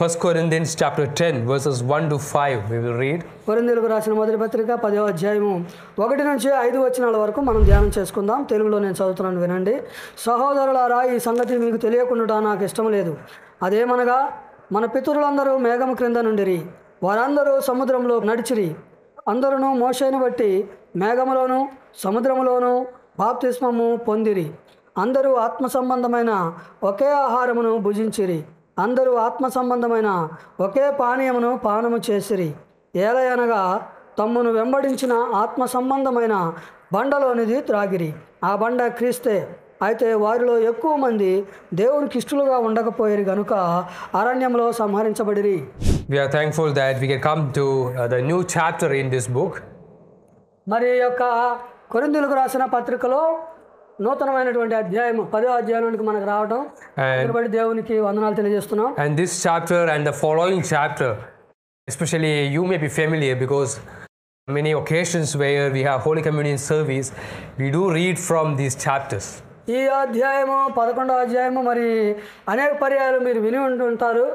1 Corinthians chapter 10 verses 1 to 5 we will read. కొరింథీయులకు రాసిన మొదటి పత్రిక 10వ అధ్యాయము 1 నుంచి 5 వచనాల వరకు మనం ధ్యానం చేసుకుందాం. తెలుగులో నేను చదువుతున్నాను, వినండి. సహోదరులారా, ఈ సంగతి మీకు తెలియకుండా నాకు ఇష్టం లేదు. అదేమనగా, మన పితరులందరూ మేఘము క్రింద నుండిరి, వారందరూ సముద్రంలో నడిచిరి. అందరూ మోషేను బట్టి మేఘములోను సముద్రములోను బాప్తిస్మము పొందిరి. అందరూ ఆత్మ సంబంధమైన ఒకే ఆహారమును భుజించిరి. అందరూ ఆత్మ సంబంధమైన ఒకే పానీయమును పానము చేసిరి. ఏలయనగా తమ్మును వెంబడించిన ఆత్మ సంబంధమైన బండలోనిది త్రాగిరి. ఆ బండ క్రీస్తే. అయితే వారిలో ఎక్కువ మంది దేవునికి ఇష్టలుగా ఉండకపోయారు గనుక అరణ్యంలో సంహరించబడిరి. We are thankful that we can come to the new chapter in this book. మరి యొక్క కొరింథీయులకు రాసిన పత్రికలో నూతనమైనటువంటి అధ్యాయము 10వ అధ్యాయానికి మనకు రావడం, బట్టి దేవునికి వందనాలు తెలియజేస్తున్నాం. And this chapter and the following chapter, especially you may be familiar because many occasions where we have Holy Communion service, we do read from these chapters. ఈ అధ్యాయము 11వ అధ్యాయము మరి అనేక పర్యాయాలు మీరు విని ఉంటుంటారు.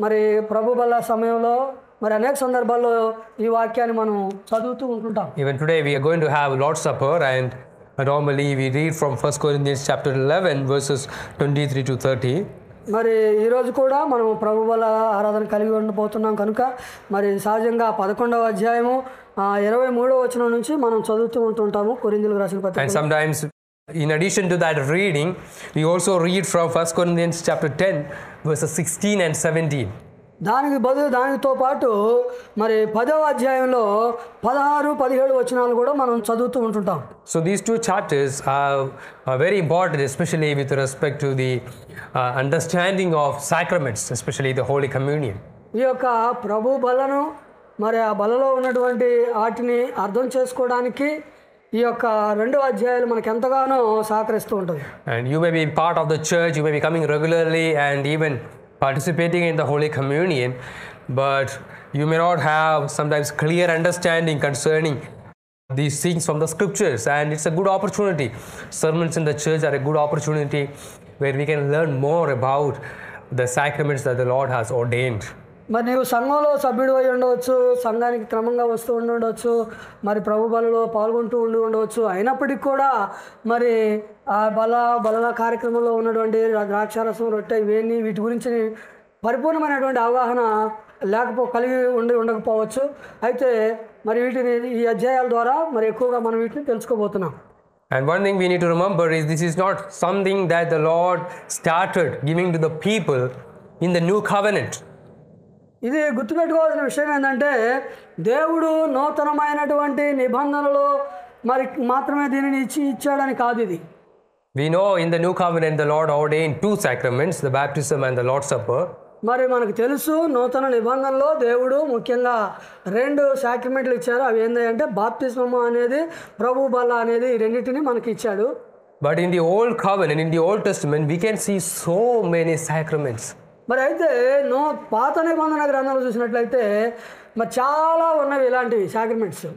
మరి ప్రభు బల్ల సమయంలో మరి అనేక సందర్భాల్లో ఈ వాక్యాన్ని మనం చదువుతూ ఉంటుంటాం. Even today we are going to have Lord's Supper, and normally we read from 1 Corinthians chapter 11 verses 23 to 30. మరి ఈరోజు కూడా మనం ప్రభు బల్ల ఆరాధన కలిగి ఉండబోతున్నాం కనుక మరి సహజంగా 11వ అధ్యాయము 23వ వచనం నుంచి మనం చదువుతూ ఉంటుంటాము కొరింథీయులకు రాసిన పత్రిక. And sometimes in addition to that reading, we also read from 1 Corinthians chapter 10 verses 16 and 17. దానితో పాటు మరి 10వ అధ్యాయంలో 16, 17 వచనాలు కూడా మనం చదువుతూ ఉంటుంటాం. So these two chapters are very important, especially with respect to the understanding of sacraments, especially the Holy Communion. ఈ యొక్క ప్రభు బలను మరి ఆ బలలో ఉన్నటువంటి వాటిని అర్థం చేసుకోవడానికి ఈ యొక్క 2 అధ్యాయాలు మనకు ఎంతగానో సహకరిస్తూ ఉంటుంది. And you may be part of the church, you may be coming regularly and even participating in the Holy Communion, but you may not have sometimes clear understanding concerning these things from the scriptures, and it's a good opportunity. Sermons in the church are a good opportunity where we can learn more about the sacraments that the Lord has ordained. మరి నీవు సంఘంలో సభ్యుడు అయి ఉండవచ్చు, సంఘానికి క్రమంగా వస్తూ ఉండవచ్చు, మరి ప్రభు బలలో పాల్గొంటూ ఉండవచ్చు. అయినప్పటికీ కూడా మరి ఆ బల కార్యక్రమంలో ఉన్నటువంటి ద్రాక్షారసం, రొట్టె, ఇవన్నీ వీటి గురించి పరిపూర్ణమైనటువంటి అవగాహన కలిగి ఉండకపోవచ్చు. అయితే మరి వీటిని ఈ అధ్యాయాల ద్వారా మరి ఎక్కువగా మనం వీటిని తెలుసుకోబోతున్నాం. And one thing we need to remember is this is not something that the Lord started giving to the people in the new covenant. ఇది గుర్తుపెట్టుకోవాల్సిన విషయం ఏంటంటే, దేవుడు నూతనమైనటువంటి నిబంధనలు మరి మాత్రమే దీనిని ఇచ్చాడని కాదు. ఇది We know in the new covenant the Lord ordained 2 sacraments, the baptism and the Lord's Supper. మరి మనకు తెలుసు నూతన నిబంధనలో దేవుడు ముఖ్యంగా 2 సాక్రమెంట్లు ఇచ్చారు. అవి ఏంటంటే బాప్తిస్మము అనేది, ప్రభు బల్ల అనేది, ఈ రెండింటిని మనకి ఇచ్చాడు. But in the old covenant, in the Old Testament, we can see so many sacraments. మరి అయితే పాత నిబంధన గ్రంథంలో చూసినట్లయితే మరి చాలా ఉన్నవి ఇలాంటివి sacraments.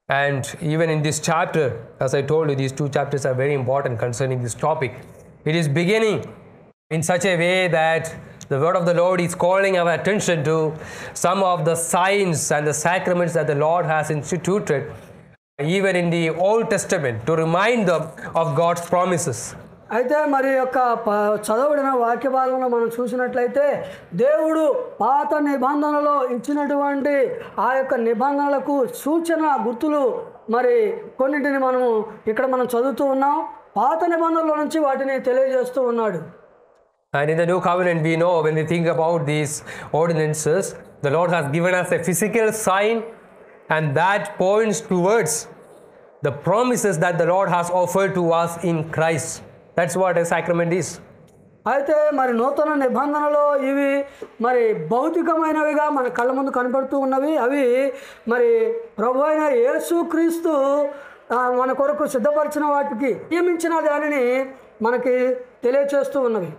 And even in this chapter, as I told you, these 2 chapters are very important concerning this topic. It is beginning in such a way that the word of the Lord is calling our attention to some of the signs and the sacraments that the Lord has instituted even in the Old Testament to remind them of God's promises. అయితే మరి యొక్క చదవబడిన వాక్య భాగంలో మనం చూసినట్లయితే దేవుడు పాత నిబంధనలో ఇచ్చినటువంటి ఆ యొక్క నిబంధనలకు సూచన గుర్తులు మరి కొన్నింటిని మనం చదువుతూ ఉన్నాం. పాత నిబంధనల నుంచి వాటిని తెలియజేస్తూ ఉన్నాడు. And in the new covenant we know, when we think about these ordinances, the Lord has given us a physical sign, and that points towards the promises that the Lord has offered to us in Christ. That's what a sacrament is. అయితే మరి నూతన నిబంధనలో ఇవి మరి భౌతికమైనవిగా మన కళ్ళ ముందు కనపడుతూ ఉన్నవి. అవి మరి ప్రభు అయిన యేసుక్రీస్తు మన కొరకు సిద్ధపరిచిన వాటికి నియమించిన దానిని మనకి తెలియచేస్తూ ఉన్నవి.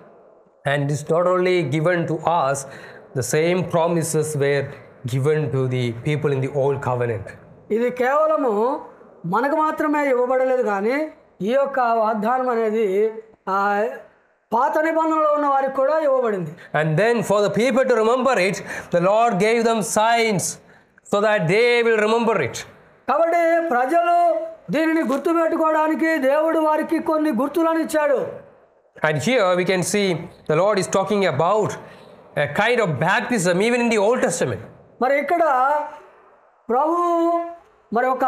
And it's not only given to us, the same promises were given to the people in the old covenant. ఇది కేవలము మనకు మాత్రమే ఇవ్వబడలేదు, కానీ ఈ యొక్క వాగ్దానం అనేది పాత నిబంధనలో ఉన్న వారికి కూడా ఇవ్వబడింది. And then for the people to remember it, the Lord gave them signs so that they will remember it. కాబట్టి ప్రజలు దీనిని గుర్తుపెట్టుకోవడానికి దేవుడు వారికి కొన్ని గుర్తులను ఇచ్చాడు. And here we can see the Lord is talking about a kind of baptism even in the Old Testament. మరి ఇక్కడ ప్రభు మరి ఒక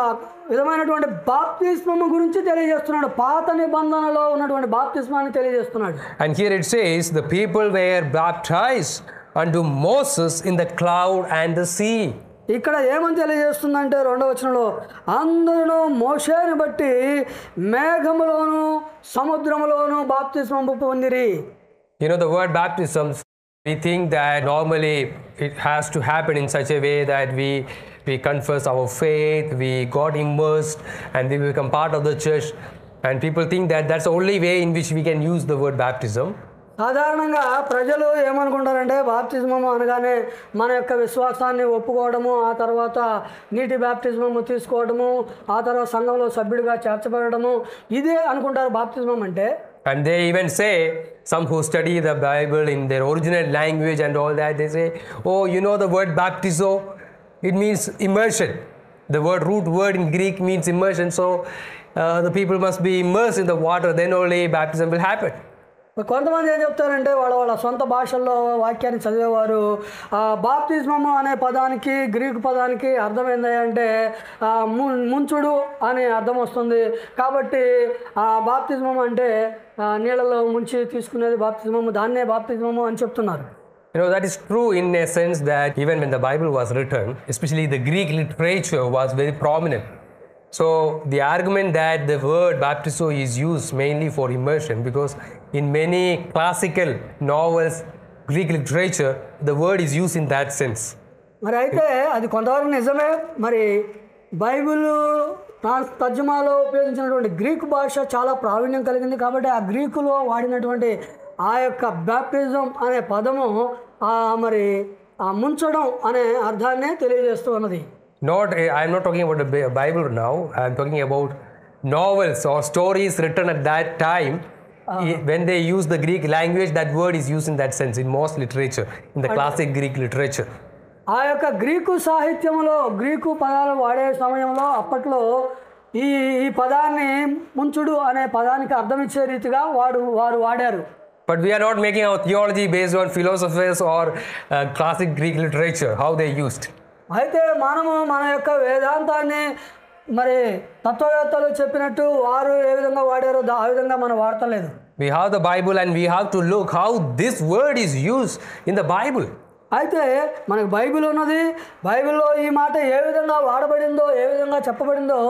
విధమైనటువంటి బాప్తిస్మము గురించి తెలియజేస్తున్నాడు. పాత నిబంధనలో ఉన్నటువంటి బాప్తిస్మాన్ని తెలియజేస్తున్నాడు. And here it says the people were baptized unto Moses in the cloud and the sea. ఇక్కడ ఏమని తెలియజేస్తుందంటే 2వ వచనంలో అందరూ మోషేని బట్టి మేఘములోను సముద్రములోను బాప్తిస్మము పొందిరి. You know the word baptism, we think that normally it has to happen in such a way that we confess our faith, we got immersed and we become part of the church, and people think that that's the only way in which we can use the word baptism. సాధారణంగా ప్రజలు ఏమనుకుంటారంటే బాప్తిజమము అనగానే మన యొక్క విశ్వాసాన్ని ఒప్పుకోవడము, ఆ తర్వాత నీటి బాప్తిజమము తీసుకోవడము, ఆ తర్వాత సంఘంలో సభ్యుడిగా చేర్చబడము, ఇదే అనుకుంటారు బాప్తిజమం అంటే. And they even say, some who study the Bible in their original language and all that, they say, oh, you know the word baptizo, it means immersion. The root word in Greek means immersion, so the people must be immersed in the water, then only baptism will happen. కొంతమంది ఏం చెప్తారంటే వాళ్ళ సొంత భాషల్లో వాక్యాన్ని చదివేవారు బాప్తిజమము అనే పదానికి Greek పదానికి అర్థం ఏంటంటే ముంచుడు అనే అర్థం వస్తుంది, కాబట్టి బాప్తిజమము అంటే నీళ్ళలో ముంచి తీసుకునేది బాప్తిజమము, దాన్నే బాప్తిజమము అని చెప్తున్నారు. You know, that is true in a sense that even when the Bible was written, especially the Greek literature was very prominent. So the argument that the word baptizo is used mainly for immersion, because in many classical novels, Greek literature, the word is used in that sense. మరి అయితే అది కొంతవరకు నిజమే. మరి Bible తర్జుమాలో ఉపయోగించినటువంటి Greek భాష చాలా ప్రావీణ్యం కలిగింది, కాబట్టి ఆ గ్రీకులో వాడినటువంటి ఆ యొక్క బ్యాప్టిజం అనే పదము మరి ముంచడం అనే అర్థాన్ని తెలియజేస్తూ ఉన్నది. I'm not talking about the Bible now. I'm talking about novels or stories written at that time. When they use the Greek language, that word is used in that sense in most literature, in the classic Greek literature. ఆ యొక్క Greek సాహిత్యంలో Greek పదాలు వాడే సమయంలో అప్పట్లో ఈ పదాన్ని ముంచుడు అనే పదానికి అర్థం ఇచ్చే రీతిగా వారు వాడారు. But we are not making our theology based on philosophers or classic Greek literature, how they used. అయితే మనము మన యొక్క వేదాంతాన్ని మరి తత్వవేత్తలు చెప్పినట్టు వారు ఏ విధంగా వాడారో ఆ విధంగా మనం వాడతలేదు. We have the Bible and we have to look how this word is used in the Bible. అయితే మనకు బైబిల్ ఉన్నది, బైబిల్లో ఈ మాట ఏ విధంగా వాడబడిందో, ఏ విధంగా చెప్పబడిందో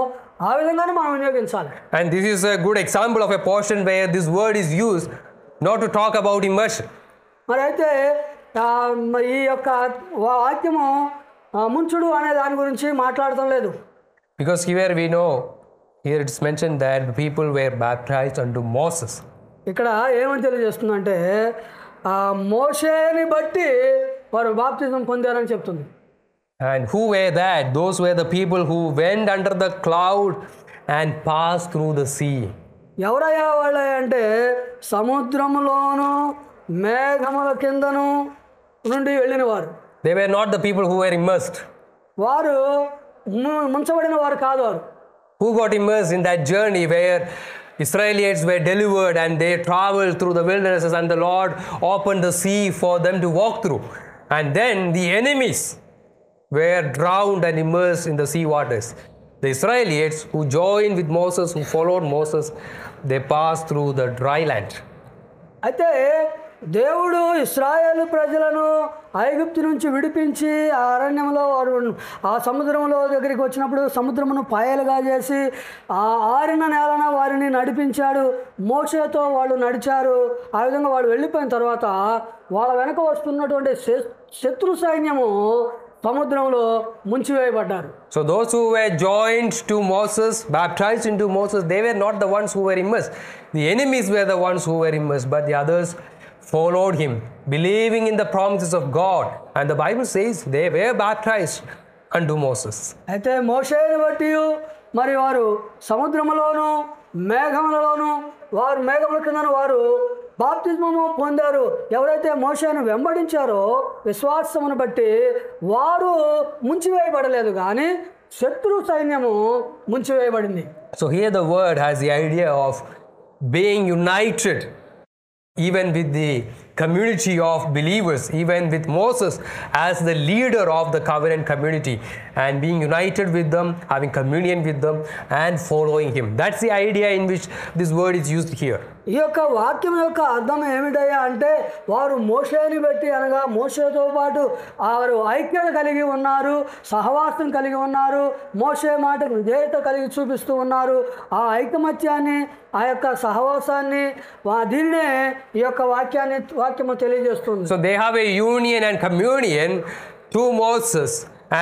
ఆ విధంగానే మనం వినియోగించాలి. And this is a good example of a portion where this word is used not to talk about immersion. మరి అయితే ఈ యొక్క వాక్యము ముంచుడు అనే దాని గురించి మాట్లాడటం లేదు. Because here we know, here it's mentioned that the people were baptized unto Moses. ఇక్కడ ఏమని తెలియజేస్తుందంటే మోషేని బట్టి వారు బాప్తిజం పొందారని చెప్తుంది. And who were that? Those were the people who went under the cloud and passed through the sea. ఎవరయ్యా వాళ్ళే అంటే సముద్రములోను మేఘముల కిందను నుండి వెళ్ళిన వారు. They were not the people who were immersed. వారు ముంచబడిన వారు కాదు. వారు who got immersed in that journey where Israelites were delivered and they traveled through the wildernesses and the Lord opened the sea for them to walk through. And then the enemies were drowned and immersed in the sea waters. The Israelites who joined with Moses, who followed Moses, they passed through the dry land. అయితే దేవుడు ఇశ్రాయేలు ప్రజలను ఐగుప్తు నుంచి విడిపించి ఆ అరణ్యంలో వారు ఆ సముద్రంలో దగ్గరికి వచ్చినప్పుడు సముద్రమును పాయలుగా చేసి ఆ ఆరిన నేలన వారిని నడిపించాడు. మోషేతో వాళ్ళు నడిచారు. ఆ విధంగా వాళ్ళు వెళ్ళిపోయిన తర్వాత వాళ్ళ వెనక వస్తున్నటువంటి శత్రు సైన్యము సముద్రంలో ముంచివేయబడ్డారు. So those who were joined to Moses, baptized into Moses, they were not the ones who were immersed. The enemies were the ones who were immersed, but the others followed him, believing in the promises of God. And the Bible says they were baptized unto Moses. అయితే మోషేని బట్టి మరి వారు సముద్రములోను మేఘములలోను వారు మేఘముల కిందను వారు బాప్తిస్మము పొందారు, ఎవరైతే మోషేను వెంబడించారో విశ్వాసమును బట్టి వారు ముంచివేయబడలేదు, కానీ శత్రు సైన్యము ముంచివేయబడింది. So here the word has the idea of being united even with the community of believers, even with Moses as the leader of the covenant community, and being united with them, having communion with them, and following him. That's the idea in which this word is used here. ఈ యొక్క వాక్యం యొక్క అర్థం ఏమిటయ్యా అంటే, వారు మోషేని బట్టి అనగా మోషేతో పాటు వారు ఐక్యత కలిగి ఉన్నారు, సహవాసం కలిగి ఉన్నారు, మోషే మాటకు విధేయత కలిగి చూపిస్తూ ఉన్నారు. ఆ ఐకమత్యాన్ని, ఆ యొక్క సహవాసాన్ని, దీన్నే ఈ యొక్క వాక్యము తెలియజేస్తుంది. So they have a union and communion to Moses,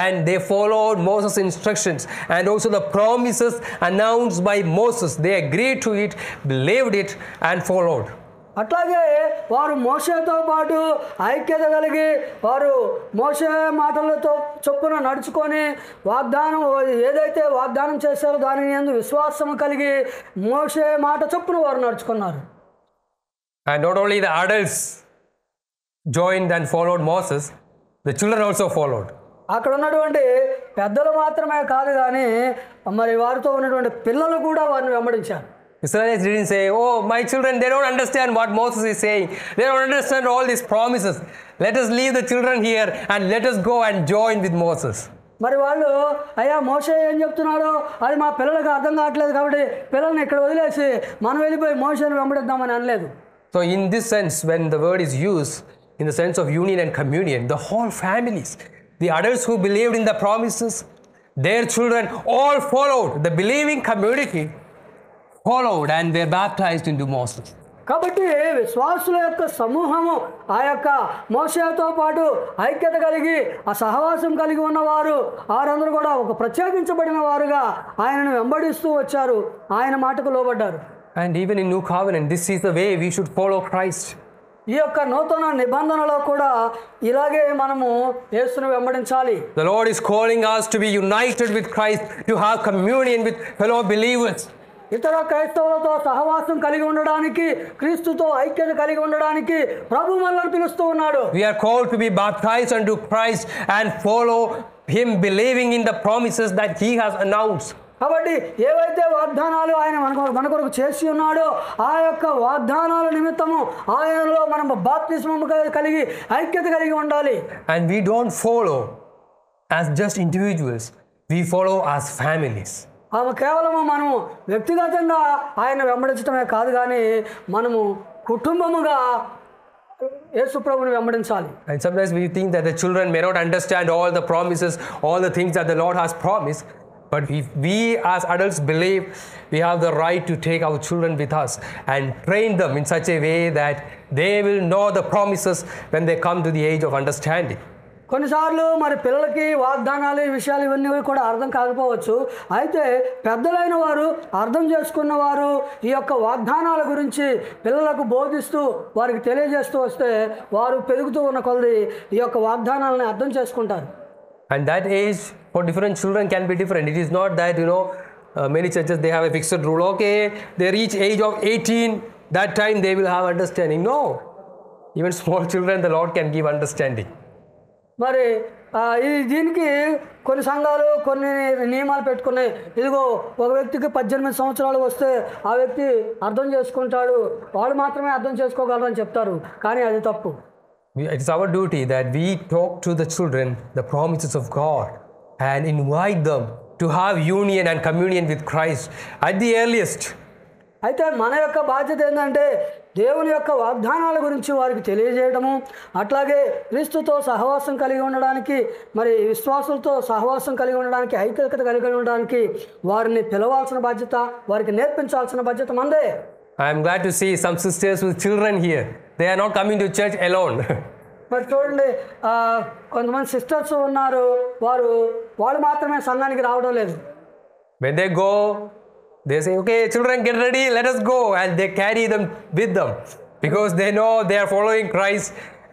and they followed Moses' instructions and also the promises announced by Moses. They agreed to it, believed it, and followed. అట్లాగే వారు మోషేతో పాటు ఐక్యత కలిగి వారు మోషే మాటలతో చొప్పున నడుచుకొని ఏదైతే వాగ్దానం చేశారో దాని యందు విశ్వాసం కలిగి మోషే మాట చొప్పున వారు నడుచుకున్నారు. And not only the adults joined and followed Moses, the children also followed. అక్కడ ఉన్నటువంటి పెద్దలు మాత్రమే కాదు, కానీ మరి వారితో ఉన్నటువంటి పిల్లలు కూడా వారిని వెంబడించారు. Israelites didn't say, oh, my children, they don't understand what Moses is saying. They don't understand all these promises. Let us leave the children here and let us go and join with Moses. మరి వాళ్ళు అయ్యా మోషే ఏం చెప్తున్నాడో అది మా పిల్లలకు అర్థం కావట్లేదు, కాబట్టి పిల్లల్ని ఇక్కడ వదిలేసి మనం వెళ్ళిపోయి మోషేని వెంబడిద్దామని అనలేదు. So in this sense, when the word is used in the sense of union and communion, the whole families, the adults who believed in the promises, their children all followed. The believing community followed and were baptized into Moses. కాబట్టి విశ్వాసుల యొక్క సమూహము ఆ యొక్క మోషేతో పాటు ఐక్యత కలిగి ఆ సహవాసం కలిగి ఉన్నవారు వారందరూ కూడా ఒక ప్రత్యేకించబడిన వారుగా ఆయనను వెంబడిస్తూ వచ్చారు, ఆయన మాటకు లోబడ్డారు. And even in New Covenant, this is the way we should follow Christ. ఈ యొక్క నూతన నిబంధనలో కూడా ఇలాగే మనము యేసును వెంబడించాలి. The Lord is calling us to be united with Christ, to have communion with fellow believers. ఇతర క్రైస్తవులతో సహవాసం కలిగి ఉండడానికి, క్రీస్తుతో ఐక్యత కలిగి ఉండడానికి ప్రభు మనల్ని పిలుస్తూ ఉన్నాడు. We are called to be baptized unto Christ and follow him, believing in the promises that he has announced. కాబట్టి ఏవైతే వాగ్దానాలు ఆయన మన కొరకు చేసి ఉన్నాడో ఆ యొక్క వాగ్దానాల నిమిత్తము ఆయనలో మనం బాప్తిస్మము కలిగి ఐక్యత కలిగి ఉండాలి. And we don't follow as just individuals, we follow as families. కేవలము మనము వ్యక్తిగతంగా ఆయన వెంబడించడమే కాదు, కానీ మనము కుటుంబముగా యేసు ప్రభువుని వెంబడించాలి. And sometimes we think that the children may not understand all the promises, all the things that the Lord has promised. But if we as adults believe, we have the right to take our children with us and train them in such a way that they will know the promises when they come to the age of understanding. కొన్నిసార్లు మరి పిల్లలకి వాగ్దానాలు ఈ విషయాలు ఇవన్నీ కూడా అర్థం కాకపోవచ్చు. అయితే పెద్దలైన వారు అర్థం చేసుకున్నవారు ఈ యొక్క వాగ్దానాల గురించి పిల్లలకు బోధిస్తూ వారికి తెలియజేస్తూ వస్తే వారు పెరుగుతూ ఉన్న కొలది ఈ యొక్క వాగ్దానాలను అర్థం చేసుకుంటారు. And that age for different children can be different. It is not that, many churches, they have a fixed rule. Okay, they reach age of 18, that time they will have understanding. No. Even small children, the Lord can give understanding. మరి దీనికి కొన్ని సంఘాలు కొన్ని నియమాలు పెట్టుకున్నాయి. ఇదిగో ఒక వ్యక్తికి 18 సంవత్సరాలు వస్తే ఆ వ్యక్తి అర్థం చేసుకుంటాడు, వాళ్ళు మాత్రమే అర్థం చేసుకోగలరు అని చెప్తారు, కానీ అది తప్పు. It is our duty that we talk to the children the promises of God and invite them to have union and communion with Christ at the earliest. అయితే మన యొక్క బాధ్యత ఏంటంటే దేవుని యొక్క వాగ్దానాల గురించి వారికి తెలియజేయడము, అట్లాగే క్రీస్తుతో సహవాసం కలిగి ఉండడానికి, మరి విశ్వాసులతో సహవాసం కలిగి ఉండడానికి, ఐక్యత కలిగి ఉండడానికి వారిని పిలవాల్సిన బాధ్యత, వారికి నేర్పించాల్సిన బాధ్యత మందే. I am glad to see some sisters with children here. They are not coming to church alone. మరి చూడండి, కొంతమంది సిస్టర్స్ ఉన్నారు, వాళ్ళు మాత్రమే సంఘానికి రావడం లేదు. When they go, they say, okay, children, get ready, let us go. And they carry them with them because they know they are following Christ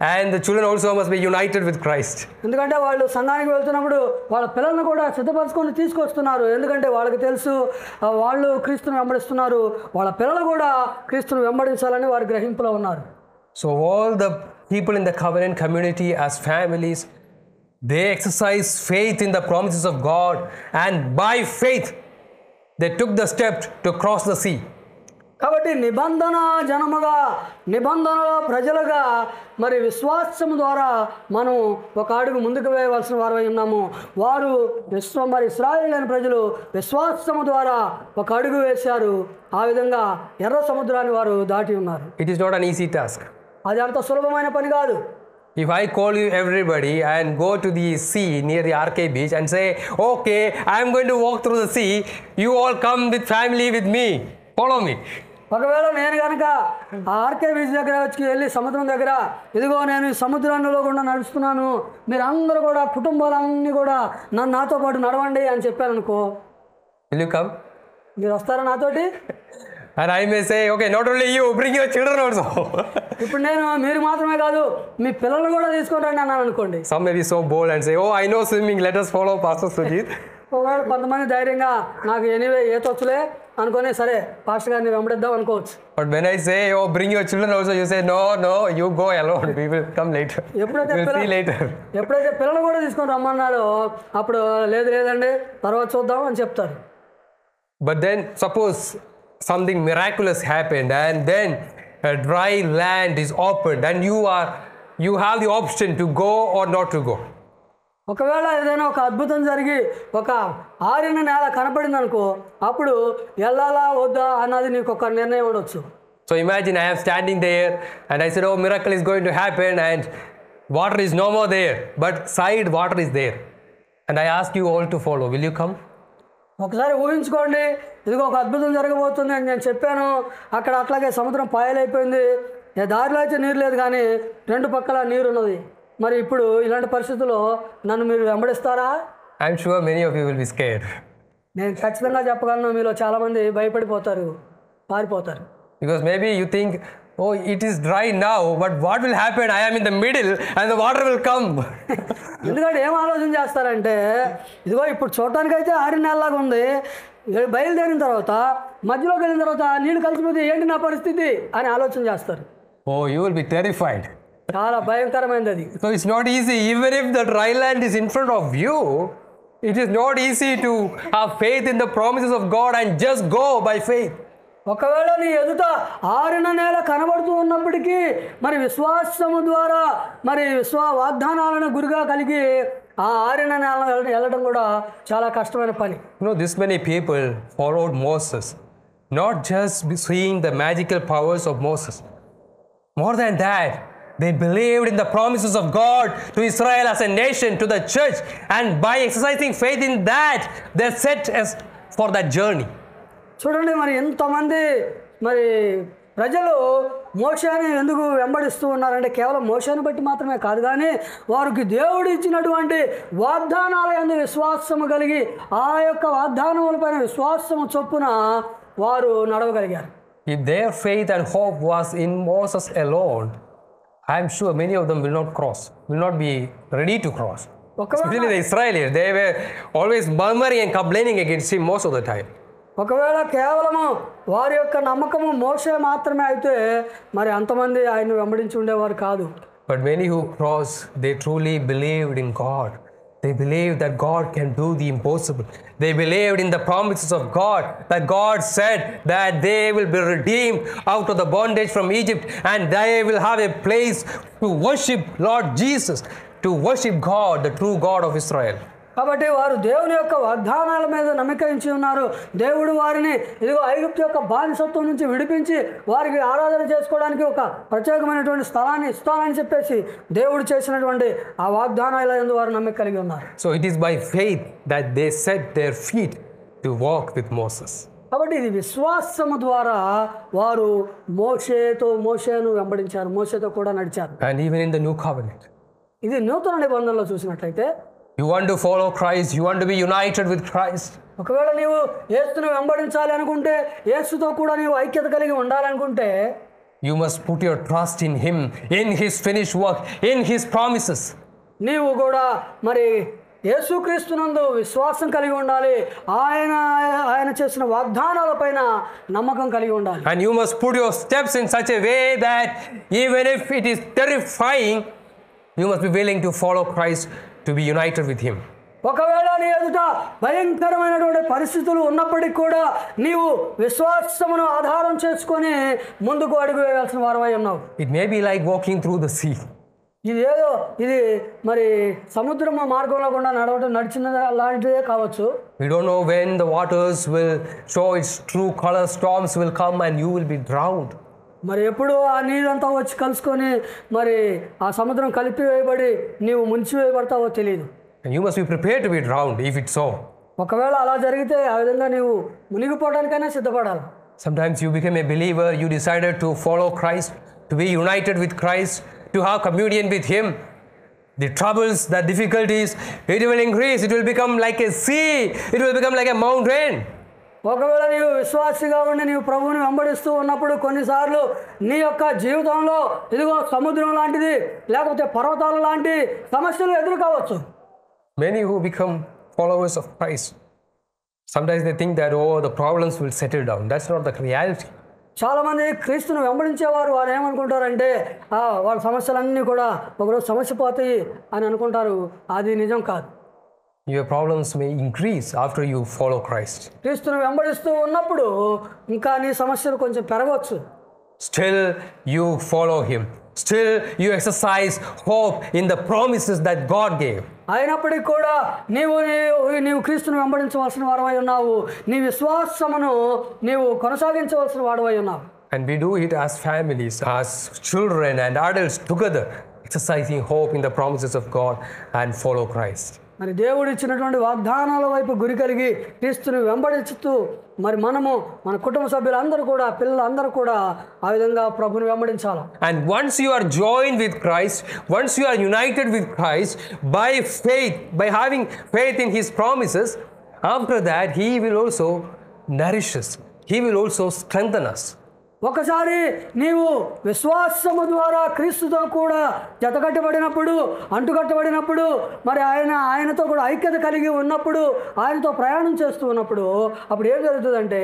and the children also must be united with Christ. ఎందుకంటే వాళ్ళు సంఘానికి వెళ్తున్నప్పుడు వాళ్ళ పిల్లల్ని కూడా సిద్ధపరచుకొని తీసుకొస్తున్నారు. ఎందుకంటే వాళ్ళకి తెలుసు వాళ్ళు క్రీస్తుని వెంబడిస్తున్నారు, వాళ్ళ పిల్లలు కూడా క్రీస్తుని వెంబడించాలని వారి గ్రహింపులో ఉన్నారు. So all the people in the covenant community as families, they exercise faith in the promises of God, and by faith they took the step to cross the sea. కాబట్టి నిబంధన జనముగా, నిబంధనల ప్రజలుగా మరి విశ్వాసము ద్వారా మనం ఒక అడుగు ముందుకు వేయవలసిన వారమై ఉన్నాము. వారు మరి ఇశ్రాయేలు ప్రజలు విశ్వాసము ద్వారా ఒక అడుగు వేశారు. ఆ విధంగా ఎర్ర సముద్రాన్ని వారు దాటి ఉన్నారు. It is not an easy task. అది అంత సులభమైన పని కాదు. If I call you everybody and go to the sea near the RK beach and say, okay, I am going to walk through the sea, you all come with family with me, follow me. ఒకవేళ నేను కనుక RK beach దగ్గర వచ్చి వెళ్ళి సముద్రం దగ్గర, ఇదిగో నేను ఈ సముద్రంలో కూడా నడుస్తున్నాను, మీరు అందరూ కూడా కుటుంబాలన్నీ కూడా నాతో పాటు నడవండి అని చెప్పాను అనుకో, Will you come? మీరు వస్తారా నాతోటి? And I may say, okay, not only you, bring your children also. ఇప్పుడు నేను మీరు మాత్రమే కాదు మీ పిల్లలు కూడా తీసుకొని రండి అన్నాను అనుకోండి. Some may be so bold and say, oh, I know swimming, let us follow Pastor Sujit. ఒకవేళ కొంతమంది ధైర్యంగా నాకు ఎనీవే ఈతొచ్చులే అనుకుని సరే పాస్టర్ గారిని వెంబడిద్దాం అనుకోవచ్చు. But when I say, oh, bring your children also, you say, no, you go alone, we will come later. We'll see later. ఎప్పుడైతే పిల్లలు కూడా తీసుకొని రమ్మన్నాడో అప్పుడు లేదండి తర్వాత చూద్దాం అని చెప్తారు. But then suppose something miraculous happened and then a dry land is opened and you have the option to go or not to go. ఒకవేళ ఏదైనా ఒక అద్భుతం జరిగి ఒక ఆరిన నేల కనపడింది అనుకో, అప్పుడు వెళ్ళాలా వద్దా అన్నది నీకు ఒక నిర్ణయం ఉండొచ్చు. So imagine I am standing there and I said, oh, miracle is going to happen and water is no more there, but side water is there. And I ask you all to follow. Will you come? ఒకసారి ఊహించుకోండి, ఇదిగో ఒక అద్భుతం జరగబోతుంది అని నేను చెప్పాను, అక్కడ అట్లాగే సముద్రం పాయలైపోయింది, దారిలో అయితే నీరు లేదు కానీ రెండు పక్కల నీరు ఉన్నది. మరి ఇప్పుడు ఇలాంటి పరిస్థితుల్లో నన్ను మీరు వెంబడిస్తారా? I'm sure many of you will be scared. నేను ఖచ్చితంగా చెప్పగలను మీలో చాలామంది భయపడిపోతారు, పారిపోతారు. Because maybe you think, oh, it is dry now, but what will happen? I am in the middle and the water will come. ఎందుకంటే ఏం ఆలోచన చేస్తారంటే, ఇదిగో ఇప్పుడు చూడటానికైతే ఆరిన నెలలాగా ఉంది, బయలుదేరిన తర్వాత మధ్యలోకి వెళ్ళిన తర్వాత నీళ్ళు కలిసిపోతే ఏంటి నా పరిస్థితి అని ఆలోచన చేస్తారు. Oh, you will be terrified. చాలా భయంకరమైనది అది. So it's not easy. Even if the dry land is in front of you, it is not easy to have faith in the promises of God and just go by faith. ఒకవేళ నీ ఎదుట ఆరిన నేల కనబడుతూ ఉన్నప్పటికీ మరి విశ్వాసము ద్వారా మరి వాగ్దానాలను గురిగా కలిగి ఆ ఆరిన నేల వెళ్ళడం కూడా చాలా కష్టమైన పని. This many people followed Moses, not just seeing the magical powers of Moses. More than that, they believed in the promises of God to Israel as a nation, to the church, and by exercising faith in that, they set us for that journey. చూడండి, మరి ఎంతమంది మరి ప్రజలు మోషేని ఎందుకు వెంబడిస్తూ ఉన్నారంటే కేవలం మోషేని బట్టి మాత్రమే కాదు, కానీ వారికి దేవుడు ఇచ్చినటువంటి వాగ్దానాల యందు విశ్వాసము కలిగి ఆ యొక్క వాగ్దానములపైన విశ్వాసము చొప్పున వారు నడవగలిగారు. If their faith and hope was in Moses alone, I am sure many of them will not be ready to cross. Especially the Israelis, they were always murmuring and complaining against him most of the time. ఒకవేళ కేవలము వారి యొక్క నమ్మకము మోషే మాత్రమే అయితే మరి అంతమంది ఆయన వెంబడించి ఉండేవారు కాదు. But many who crossed, they truly believed in God. They believed that God can do the impossible. They believed in the promises of God, that God said that they will be redeemed out of the bondage from Egypt and they will have a place to worship Lord Jesus, to worship God, the true God of Israel. కాబట్టి వారు దేవుని యొక్క వాగ్దానాల మీద నమ్మకించి ఉన్నారు. దేవుడు వారిని ఇదిగో ఐగుప్తు యొక్క బానిసత్వం నుంచి విడిపించి వారికి ఆరాధన చేసుకోవడానికి ఒక ప్రత్యేకమైనటువంటి స్థలాన్ని ఇస్తానని చెప్పేసి దేవుడు చేసినటువంటి ఆ వాగ్దానాల యందు వారు నమ్మకం కలిగి ఉన్నారు. So it is by faith that they set their feet to walk with Moses. కాబట్టి ఇది విశ్వాసము ద్వారా వారు మోషేను వెంబడించారు, మోషేతో కూడా నడిచారు. And even in the new covenant, ఇది నూతన నిబంధనలో చూసినట్లయితే you want to follow Christ, you want to be united with Christ. ఒకవేళ నీవు యేసును వెంబడించాలి అనుకుంటే, యేసుతో కూడా నీవు ఐక్యత కలిగి ఉండాలనుకుంటే, You must put your trust in Him, in His finished work, in His promises. నీవు కూడా మరి యేసుక్రీస్తునందు విశ్వాసం కలిగి ఉండాలి. ఆయన చేసిన వాగ్దానాలపైన నమ్మకం కలిగి ఉండాలి. And you must put your steps in such a way that even if it is terrifying, you must be willing to follow Christ, to be united with Him. ఒకవేళ నీ ఎదుట భయంకరమైనటువంటి పరిస్థితులు ఉన్నప్పటికీ కూడా నీవు విశ్వాసమును ఆధారం చేసుకొని ముందుకు అడుగు వేయాల్సిన వారమై ఉన్నావు. It may be like walking through the sea. ఇది మరి సముద్రం మార్గంలో కూడా నడిచిన లాంటిదే కావచ్చు. We don't know when the waters will show its true color, storms will come and you will be drowned. మరి ఎప్పుడు ఆ నీరంతా వచ్చి కలుసుకొని మరి ఆ సముద్రం కలిపి వేయబడి నీవు ముంచి వేయబడతావో తెలియదు. And you must be prepared to be drowned if it's so. ఒకవేళ అలా జరిగితే ఆ విధంగా నీవు మునిగిపోవడానికైనా సిద్ధపడాలి. Sometimes you became a believer, you decided to follow Christ, to be united with Christ, to have communion with Him. The troubles, the difficulties, it will increase. It will become like a sea. It will become like a mountain. ఒకవేళ నీవు విశ్వాసిగా ఉండి నీవు ప్రభువుని వెంబడిస్తూ ఉన్నప్పుడు కొన్నిసార్లు నీ యొక్క జీవితంలో ఇదిగో సముద్రం లాంటిది లేకపోతే పర్వతాల లాంటి సమస్యలు ఎదురు కావచ్చు. Many who become followers of Christ, sometimes they think that, oh, the problems will settle down. That's not the reality. చాలామంది క్రీస్తును వెంబడించేవారు వారు ఏమనుకుంటారంటే వాళ్ళ సమస్యలన్నీ కూడా ఒకరోజు సమస్య పోతాయి అని అనుకుంటారు. అది నిజం కాదు. Your problems may increase after you follow Christ. క్రీస్తును వెంబడిస్తూ ఉన్నప్పుడు ఇంకా నీ సమస్యలు కొంచెం పెరగవచ్చు. Still you follow Him. Still you exercise hope in the promises that God gave. అయినప్పటికీ కూడా నీవు క్రీస్తును వెంబడించవలసిన వాడవై ఉన్నావు. నీ విశ్వాసమును నీవు కొనసాగించవలసిన వాడవై ఉన్నావు. And we do it as families, as children and adults together, exercising hope in the promises of God and follow Christ. మరి దేవుడు ఇచ్చినటువంటి వాగ్దానాల వైపు గురి కలిగి క్రీస్తుని వెంబడిస్తూ మరి మన కుటుంబ సభ్యులందరూ కూడా పిల్లలందరూ కూడా ఆ విధంగా ప్రభుని వెంబడించాలి. And once you are joined with Christ, once you are united with Christ by faith, by having faith in His promises, after that He will also nourish us. He will also strengthen us. ఒకసారి నీవు విశ్వాసము ద్వారా క్రీస్తుతో కూడా జతకట్టబడినప్పుడు అంటుకట్టబడినప్పుడు మరి ఆయనతో కూడా ఐక్యత కలిగి ఉన్నప్పుడు ఆయనతో ప్రయాణం చేస్తూ ఉన్నప్పుడు అప్పుడు ఏం జరుగుతుందంటే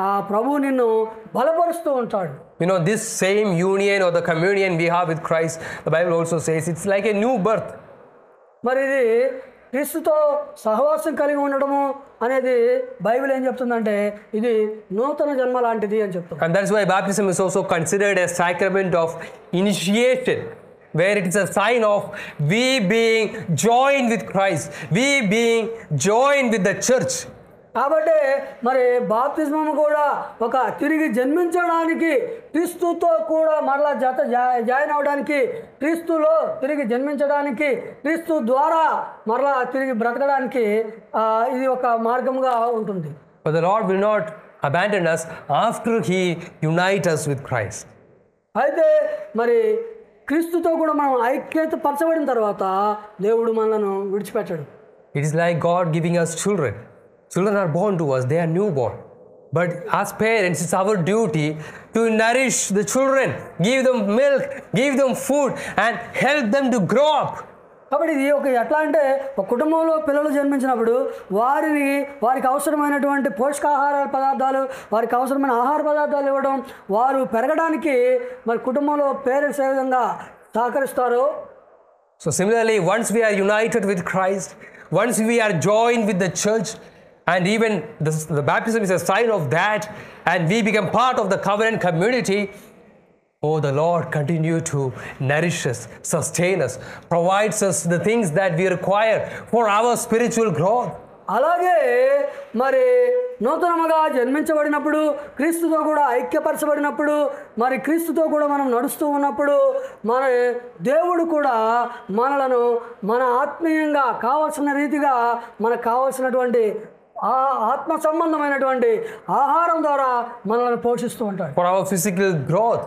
ఆ ప్రభువు నిన్ను బలపరుస్తూ ఉంటాడు. You know, this same union or the communion we have with Christ, the Bible also says it's like a new birth. మరి ఇది క్రీస్తుతో సహవాసం కలిగి ఉండడము అనేది బైబిల్ ఏం చెప్తుందంటే ఇది నూతన జన్మ లాంటిది అని చెప్తుంది. And that's why baptism is also considered a sacrament of initiation, where it is a sign of we being joined with Christ, we being joined with the church. కాబట్టి మరి బాప్తిస్మము కూడా ఒక తిరిగి జన్మించడానికి క్రీస్తుతో కూడా మరలా జాయిన్ అవడానికి క్రీస్తులో తిరిగి జన్మించడానికి క్రీస్తు ద్వారా మరలా తిరిగి బ్రతకడానికి ఇది ఒక మార్గంగా ఉంటుంది. But the Lord will not abandon us after He unites us with Christ. అయితే మరి క్రీస్తుతో కూడా మనం ఐక్యత పరచబడిన తర్వాత దేవుడు మనలను విడిచిపెట్టడు. It is like God giving us children. Children are born to us, they are newborn. But as parents, it's our duty to nourish the children, give them milk, give them food, and help them to grow up. కాబట్టి ఇది ఎట్లా అంటే ఒక కుటుంబంలో పిల్లలు జన్మించినప్పుడు వారికి అవసరమైనటువంటి పోషకాహార పదార్థాలు వారికి అవసరమైన ఆహార పదార్థాలు ఇవ్వడం వారు పెరగడానికి మరి కుటుంబంలో పేరెంట్స్ ఏ విధంగా సహకరిస్తారో. So similarly, once we are united with Christ, once we are joined with the church, and even the baptism is a sign of that, and we become part of the covenant community, oh, the Lord continue to nourish us, sustain us, provides us the things that we require for our spiritual growth. అలాగే మరి నూతనముగా జన్మించబడినప్పుడు క్రీస్తుతో కూడా ఐక్యపరచబడినప్పుడు మరి క్రీస్తుతో కూడా మనం నడుస్తూ ఉన్నప్పుడు మన దేవుడు కూడా మనలను మన ఆత్మీయంగా కావాల్సిన రీతిగా మనకు కావాల్సినటువంటి ఆత్మ సంబంధమైనటువంటి ఆహారం ద్వారా మనల్ని పోషిస్తూ ఉంటాడు. For our physical growth,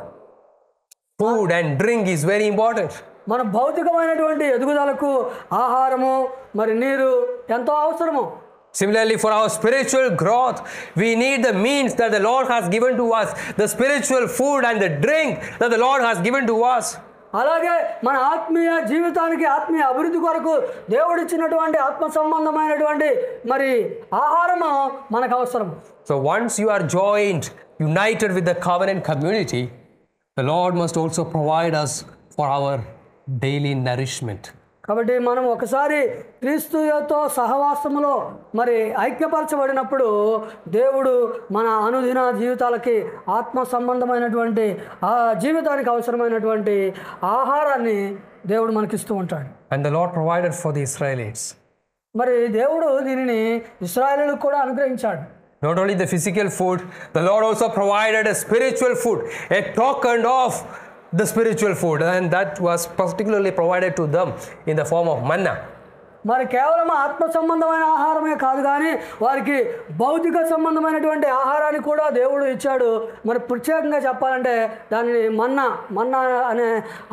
food and drink is very important. మన భౌతికమైనటువంటి ఎదుగుదలకు ఆహారము మరి నీరు ఎంతో అవసరము. Similarly, for our spiritual growth, we need the means that the Lord has given to us, the spiritual food and the drink that the Lord has given to us. అలాగే మన ఆత్మీయ జీవితానికి ఆత్మీయ అభివృద్ధి కొరకు దేవుడిచ్చినటువంటి ఆత్మ సంబంధమైనటువంటి మరి ఆహారము మనకు అవసరం. So once you are joined, united with the covenant community, the Lord must also provide us for our daily nourishment. కాబట్టి మనం ఒకసారి క్రీస్తుతో సహవాసములో మరి ఐక్యపరచబడినప్పుడు దేవుడు మన అనుదిన జీవితాలకి ఆత్మ సంబంధమైనటువంటి ఆ జీవితానికి అవసరమైనటువంటి ఆహారాన్ని దేవుడు మనకిస్తూ ఉంటాడు. And the Lord provided for the Israelites. మరి దేవుడు దీనిని ఇశ్రాయేలులకు కూడా అనుగ్రహించాడు. Not only the physical food, the Lord also provided a spiritual food, a token of the spiritual food, and that was particularly provided to them in the form of manna. మరి కేవలం ఆత్మ సంబంధమైన ఆహారమే కాదు కానీ వారికి భౌతిక సంబంధమైనటువంటి ఆహారాన్ని కూడా దేవుడు ఇచ్చాడు. మరి ప్రత్యేకంగా చెప్పాలంటే దానిని మన్నా అనే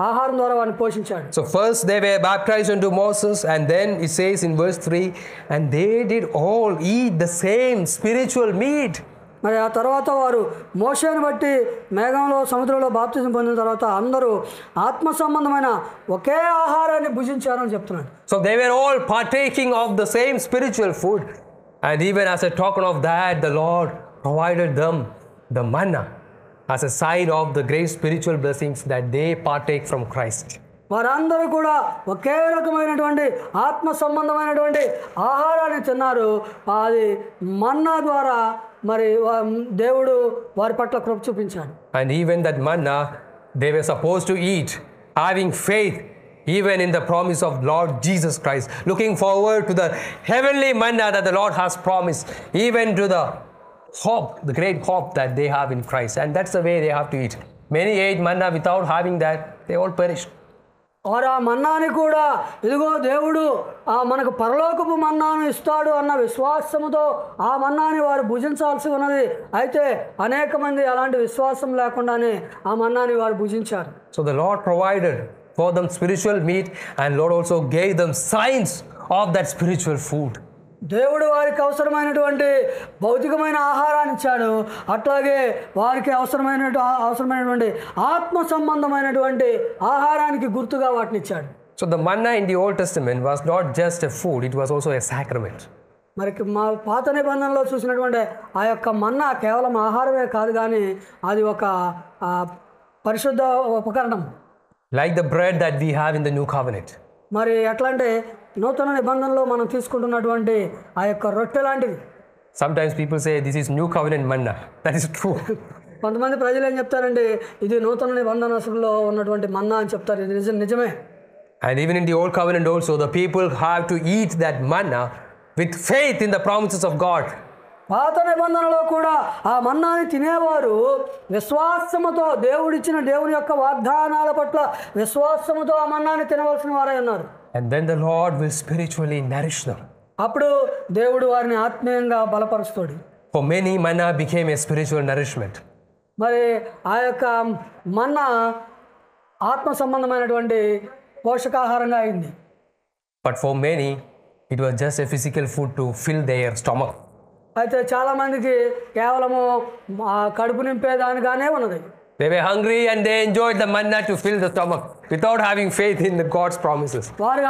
ఆహారం ద్వారా వారిని పోషించాడు. So first they were baptized into Moses, and then it says in verse 3, and they did all eat the same spiritual meat. మరి ఆ తర్వాత వారు మోషేను బట్టి మేఘంలో సముద్రంలో బాప్తిజం పొందిన తర్వాత అందరూ ఆత్మ సంబంధమైన ఒకే ఆహారాన్ని భుజించారని చెప్తున్నాడు. So they were all partaking of the same spiritual food, and even as a token of that, the Lord provided them the manna as a sign of the great spiritual blessings that they partake from Christ. వారందరూ కూడా ఒకే రకమైనటువంటి ఆత్మ సంబంధమైనటువంటి ఆహారాన్ని తిన్నారు. అది మన్నా ద్వారా మరి దేవుడు వారి పట్ల కృప చూపించాడు. And even that manna they were supposed to eat, having faith even in the promise of Lord Jesus Christ, looking forward to the heavenly manna that the Lord has promised, even to the hope, the great hope that they have in Christ. And that's the way they have to eat. Many ate manna without having that, they all perished. వారు ఆ మన్నాని కూడా ఇదిగో దేవుడు మనకు పరలోకపు మన్నాను ఇస్తాడు అన్న విశ్వాసముతో ఆ మన్నాని వారు భుజించాల్సి ఉన్నది. అయితే అనేక మంది అలాంటి విశ్వాసం లేకుండానే ఆ మన్నాని వారు భుజించారు. So the Lord provided for them spiritual meat, and Lord also gave them signs of that spiritual food. దేవుడు వారికి అవసరమైనటువంటి భౌతికమైన ఆహారాన్ని ఇచ్చాడు. అట్లాగే వారికి అవసరమైనటువంటి ఆత్మ సంబంధమైనటువంటి ఆహారానికి గుర్తుగా వాటిని ఇచ్చాడు. So the manna in the Old Testament was not just a food, it was also a sacrament. మరి మా పాత నిబంధనలో చూసినటువంటి ఆ యొక్క మన్నా కేవలం ఆహారమే కాదు కానీ అది ఒక పరిశుద్ధ ఉపకరణం. Like the bread that we have in the New Covenant. మరి ఎట్లా అంటే నూతన నిబంధనలో మనం తీసుకుంటున్నటువంటి ఆ యొక్క రొట్టె లాంటిది. Sometimes people say this is New Covenant manna. That is true. కొంతమంది ప్రజలు ఏం చెప్తారంటే ఇది నూతన నిబంధనలో ఉన్నటువంటి మన్నా అని చెప్తారు. ఇది నిజమే. And even in the Old Covenant also, the people have to eat that manna with faith in the promises of God. పాత నిబంధనలో కూడా ఆ మన్నాని తినేవారు విశ్వాసముతో దేవుని యొక్క వాగ్దానాల పట్ల విశ్వాసముతో ఆ మన్నాని తినవలసిన వారై ఉన్నారు. And then the Lord will spiritually nourish them. అప్పుడు దేవుడు వారిని ఆత్మీయంగా బలపరుస్తాడు. For many, manna became a spiritual nourishment. మరి ఆ యొక్క మన్నా ఆత్మ సంబంధమైనటువంటి పోషకాహారంగా అయింది. But for many, it was just a physical food to fill their stomach. అయితే చాలా మందికి కేవలము కడుపు నింపేదానిగానే ఉన్నది. They were hungry and they enjoyed the manna to fill the stomach without having faith in God's promises. వారు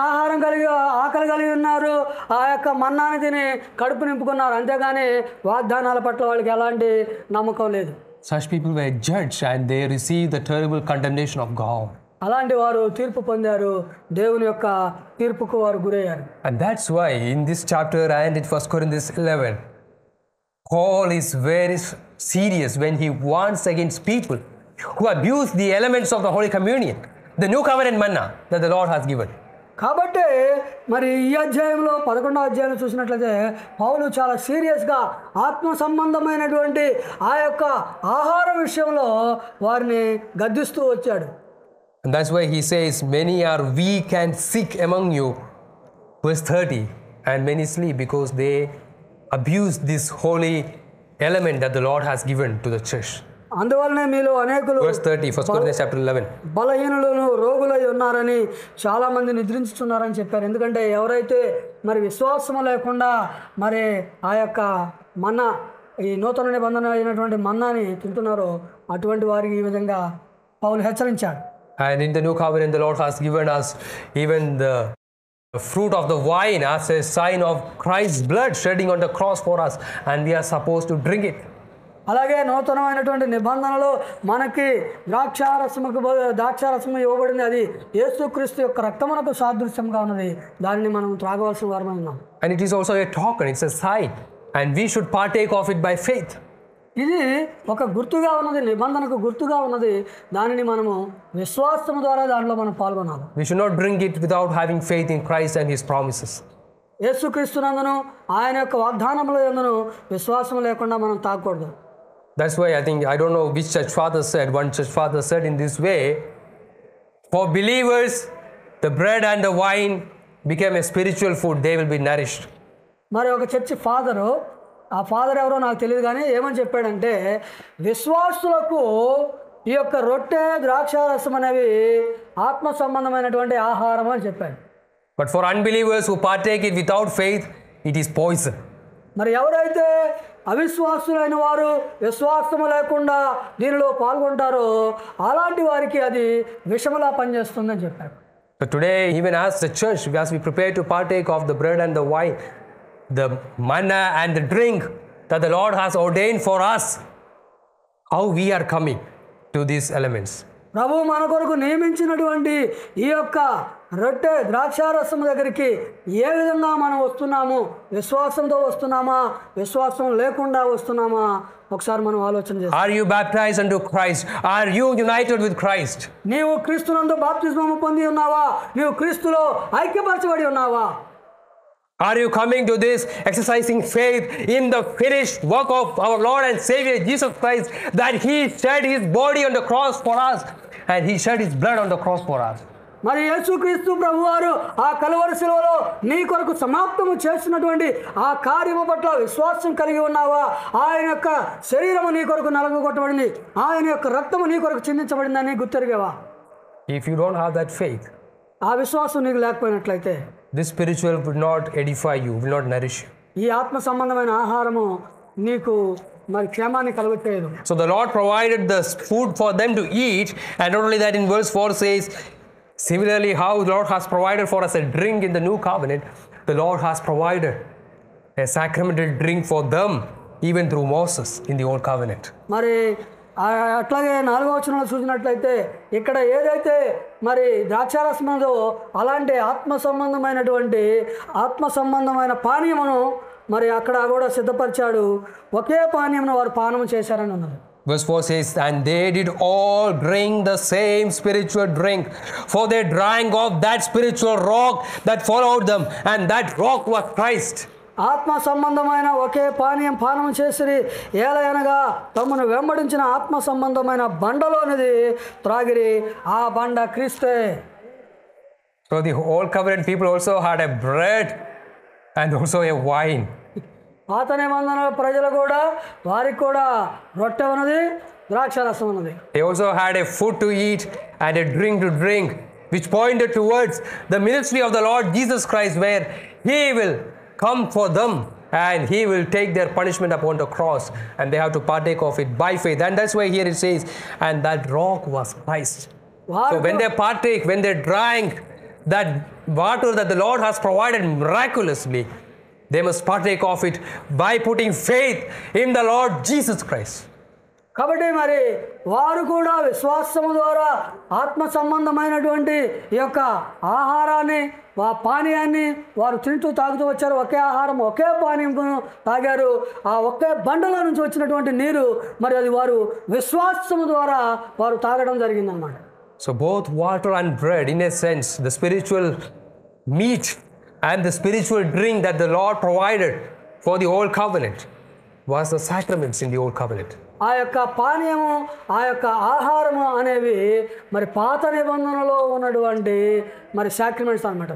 ఆకలి కలిగి ఉన్నారు. ఆ యొక్క మన్నాని తిని కడుపు నింపుకున్నారు. అంతేగాని వాగ్దానాల పట్ల వాళ్ళకి ఎలాంటి నమ్మకం లేదు. Such people were judged and they received the terrible condemnation of God. అలాంటి వారు తీర్పు పొందారు. దేవుని యొక్క తీర్పుకు వారు గురయ్యారు. And that's why in this chapter and in 1 Corinthians 11, Paul is very serious when he warns against people who abuse the elements of the Holy Communion, the New Covenant manna that the Lord has given. కాబట్టి మరి ఈ అధ్యాయంలో 11వ అధ్యాయంలో చూసినట్లయితే పౌలు చాలా సీరియస్గా ఆత్మ సంబంధమైనటువంటి ఆ యొక్క ఆహార విషయంలో వారిని గద్దిస్తూ వచ్చాడు. And that's why he says, many are weak and sick among you, verse 30, and many sleep because they abuse this holy element that the Lord has given to the church. అందువల్లనే మీలో అనేకులు Verse 30, 1 Corinthians chapter 11. బలహీనులను రోగులై ఉన్నారని చాలా మంది నిద్రించుతున్నారని చెప్పారు. ఎందుకంటే ఎవరైతే మరి విశ్వాసం లేకుండా మరి ఆ యొక్క మన్నా, ఈ నూతన నిబంధన అయినటువంటి మన్నాని తింటున్నారో అటువంటి వారికి ఈ విధంగా పౌలు హెచ్చరించాడు. And in the new covenant, the Lord has given us even the fruit of the vine as a sign of Christ's blood shedding on the cross for us, and we are supposed to drink it. అలాగే నూతనమైనటువంటి నిబంధనలో మనకి ద్రాక్షారసము ఇవ్వబడింది. అది యేసుక్రీస్తు యొక్క రక్తమునకు సాదృశ్యంగా ఉన్నది. దానిని మనం త్రాగవలసిన వారమై ఉన్నాం. And it is also a token, it's a sign, and we should partake of it by faith. ఇది ఒక గుర్తుగా ఉన్నది, నిబంధనకు గుర్తుగా ఉన్నది. దానిని మనము విశ్వాసం ద్వారా దానిలో మనం పాల్గొనాలి. We should not drink it without having faith in Christ and His promises. యేసుక్రీస్తునందును ఆయన యొక్క వాగ్దానముల యందును విశ్వాసం లేకుండా మనం తాగకూడదు. That's why I don't know which church father said, one church father said in this way, for believers, the bread and the wine became a spiritual food, they will be nourished. మరి ఒక church father, ఆ father ఎవరో నాకు తెలియదు కానీ ఏమని చెప్పాడంటే, విశ్వాసులకు ఈ యొక్క రొట్టె ద్రాక్షారసం అనేవి ఆత్మ సంబంధమైనటువంటి ఆహారం అని చెప్పాడు. But for unbelievers who partake it without faith, it is poison. మరి ఎవరైతే అవిశ్వాసులైన వారు విశ్వాసము లేకుండా దీనిలో పాల్గొంటారో అలాంటి వారికి అది విషములా పనిచేస్తుందని చెప్పారు. So today, even as the church, as we prepare to partake of the bread and the wine, the manna and the drink that the Lord has ordained for us, how we are coming to these elements. ప్రభు మన కొరకు నియమించినటువంటి ఈ యొక్క రొట్టె ద్రాక్షారసం దగ్గరికి ఏ విధంగా మనం వస్తున్నాము? విశ్వాసంతో వస్తున్నామా, విశ్వాసం లేకుండా వస్తున్నామా? ఒకసారి మనం ఆలోచన చేస్తాం. Are you baptized unto Christ? Are you united with Christ? నీవు క్రీస్తునందు బాప్తిస్మము పొంది ఉన్నావా? నీవు క్రీస్తులో ఐక్యపరచబడి ఉన్నావా? Are you coming to this exercising faith in the finished work of our Lord and Savior Jesus Christ, that He shed His body on the cross for us and He shed His blood on the cross for us? మరి యేసుక్రీస్తు ప్రభువారు ఆ కలువరి శిలువలో నీ కొరకు సమాప్తము చేసినటువంటి ఆ కార్యము పట్ల విశ్వాసం కలిగి ఉన్నావా? ఆయన యొక్క శరీరము నీ కొరకు నలగొట్టబడింది, ఆయన యొక్క రక్తము నీ కొరకు చిందించబడిందని గుర్తెరిగావా? If you don't have that faith, ఆ విశ్వాసం నీకు లేకపోయినట్లయితే this spiritual would not edify you, will not nourish you. ఈ ఆత్మ సంబంధమైన ఆహారము నీకు మరి క్షేమాన్ని కలుగచేయదు. So the Lord provided the food for them to eat, and not only that, in verse 4 says, similarly how the Lord has provided for us a drink in the new covenant, the Lord has provided a sacramental drink for them even through Moses in the old covenant. మరి అట్లాగే 4వ వచనంలో చూసినట్లయితే ఇక్కడ ఏదైతే మరి ద్రాక్షారసం ఉందో అలాంటి ఆత్మ సంబంధమైన పానీయమును మరి అక్కడ కూడా సిద్ధపరిచాడు. ఒకే పానీయమును వారు పానము చేశారని ఉన్నది. Verse 4 says, and they did all drink the same spiritual drink, for they drank of that spiritual rock that followed them, and that rock was Christ. ఆత్మ సంబంధమైన ఒకే పానం చేసిరి, ఏలయనగా తమను వెంబడించిన ఆత్మ సంబంధమైన బండలోనిది త్రాగిరి, ఆ బండ క్రీస్తే. So the old covenant people also had a bread and also a wine. పాత నిబంధన ప్రజలు కూడా వారికి కూడా రొట్టె ఉన్నది, ద్రాక్షారసం ఉన్నది. They also had a food to eat and a drink to drink, which pointed towards the ministry of the Lord Jesus Christ, where He will come for them and He will take their punishment upon the cross, and they have to partake of it by faith. And that's why here it says, and that rock was Christ. So when they partake, when they drank that water that the Lord has provided miraculously, they must partake of it by putting faith in the Lord Jesus Christ. కాబట్టి మరి వారు కూడా విశ్వాసము ద్వారా ఆత్మ సంబంధమైనటువంటి ఈ యొక్క ఆహారాన్ని, పానీయాన్ని వారు తింటూ తాగుతూ వచ్చారు. ఒకే ఆహారం, ఒకే పానీయం తాగారు. ఆ ఒకే బండలో నుంచి వచ్చినటువంటి నీరు మరి అది వారు విశ్వాసము ద్వారా వారు తాగడం జరిగిందన్నమాట. So both water and bread, in a sense, the spiritual meat and the spiritual drink that the Lord provided for the old covenant was the sacraments in the old covenant. ఆ యొక్క పానీయము, ఆ యొక్క ఆహారము అనేవి మరి పాత నిబంధనలో ఉన్నటువంటి మరి సాక్రమెంట్స్ అన్నమాట.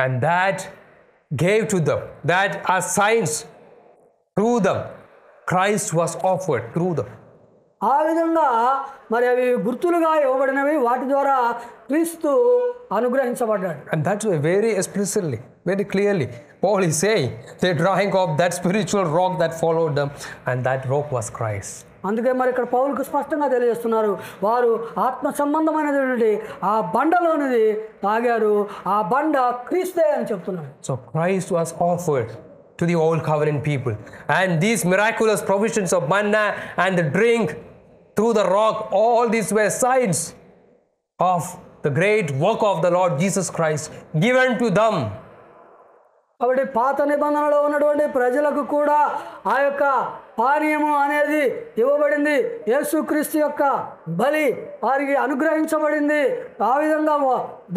And that gave to them, that as signs through them, Christ was offered through them. ఆ విధంగా మరి అవి గుర్తులుగా ఇవ్వబడినవి, వాటి ద్వారా క్రీస్తు అనుగ్రహించబడ్డాడు. And that's why very explicitly, very clearly, Paul is saying they drank of that spiritual rock that followed them, and that rock was Christ. అందుకే మరి ఇక్కడ పౌలుకు స్పష్టంగా తెలియజేస్తున్నారు, వారు ఆత్మ సంబంధమైనటువంటి ఆ బండలోనిది తాగారు, ఆ బండ క్రీస్తే అని చెప్తున్నారు. So Christ was offered to the old covenant people, and these miraculous provisions of manna and the drink through the rock, all these were signs of the great work of the Lord Jesus Christ given to them. కాబట్టి పాత నిబంధనలో ఉన్నటువంటి ప్రజలకు కూడా ఆ యొక్క పానీయము అనేది ఇవ్వబడింది. యేసుక్రీస్తు యొక్క బలి వారికి అనుగ్రహించబడింది. ఆ విధంగా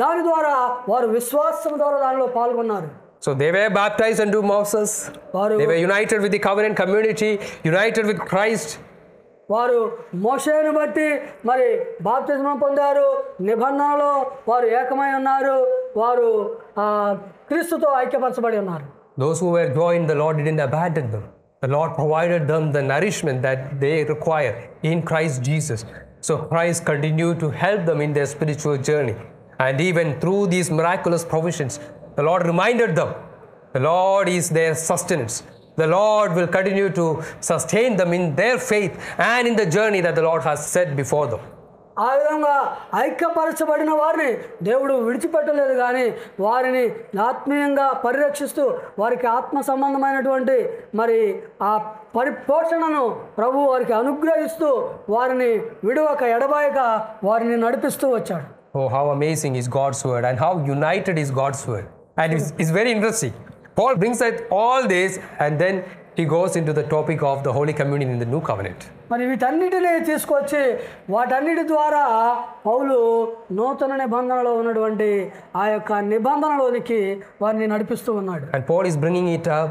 దాని ద్వారా వారు విశ్వాసం ద్వారా దానిలో పాల్గొన్నారు. So they were baptized unto Moses. They were united with the covenant community, united with Christ. వారు మోషేను బట్టి మరి బాప్తిస్మం పొందారు, నిబంధనలో వారు ఏకమై ఉన్నారు, వారు క్రీస్తుతో ఐక్యపరచబడి ఉన్నారు. Those who were joined, the Lord didn't abandon them. The Lord provided them the nourishment that they require in Christ Jesus. So Christ continued to help them in their spiritual journey. And even through these miraculous provisions, the Lord reminded them, the Lord is their sustenance. The Lord will continue to sustain them in their faith and in the journey that the Lord has set before them. ఆ విధంగా ఐక్యపరచబడిన వారిని దేవుడు విడిచిపెట్టలేదు, కానీ వారిని ఆత్మీయంగా పరిరక్షిస్తూ వారికి ఆత్మ సంబంధమైనటువంటి మరి ఆ పరిపోషణను ప్రభు వారికి అనుగ్రహిస్తూ వారిని విడువక ఎడబాయక వారిని నడిపిస్తూ వచ్చాడు. Oh, how amazing is God's word, and how united is God's word. And it's very interesting. Paul brings out all this, and then he goes into the topic of the Holy Communion in the New Covenant. మరి వీటన్నిటిని తీసుకొచ్చి వాటన్నిటి ద్వారా పౌలు నూతన నిబంధనలో ఉన్నటువంటి ఆ యొక్క నిబంధనలోనికి వారిని నడిపిస్తూ ఉన్నాడు. And Paul is bringing it up